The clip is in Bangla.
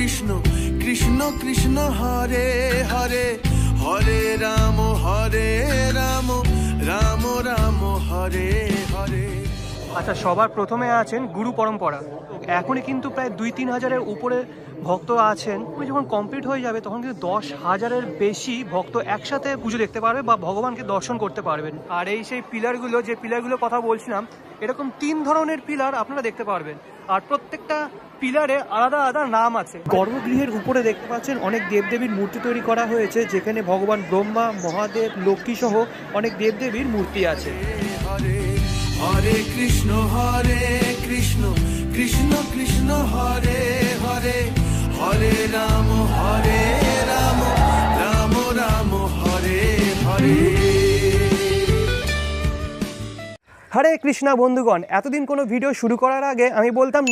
কৃষ্ণ কৃষ্ণ কৃষ্ণ হরে হরে হরে রাম রাম রাম হরে হরে। আচ্ছা, সবার প্রথমে আছেন গুরু পরম্পরা। এখনই কিন্তু প্রায় 2-3 হাজারের উপরে ভক্ত আছেন। যখন কমপ্লিট হয়ে যাবে তখন কিন্তু 10,000-এর বেশি ভক্ত একসাথে পুজো দেখতে পারবে বা ভগবানকে দর্শন করতে পারবেন। আর এই সেই পিলারগুলো, যে পিলারগুলোর কথা বলছিলাম, এরকম 3 ধরনের পিলার আপনারা দেখতে পারবেন। আর প্রত্যেকটা পিলারে আলাদা আলাদা নাম আছে। গর্ভগৃহের উপরে দেখতে পাচ্ছেন অনেক দেবদেবীর মূর্তি তৈরি করা হয়েছে, যেখানে ভগবান ব্রহ্মা, মহাদেব, লক্ষ্মী সহ অনেক দেবদেবীর মূর্তি আছে। হরে কৃষ্ণ কৃষ্ণ কৃষ্ণ হরে হরে হরে রাম রাম রাম হরে হরে। হরে কৃষ্ণা বন্ধুগণ, এতদিন কোনো ভিডিও শুরু করার আগে আমি বলতাম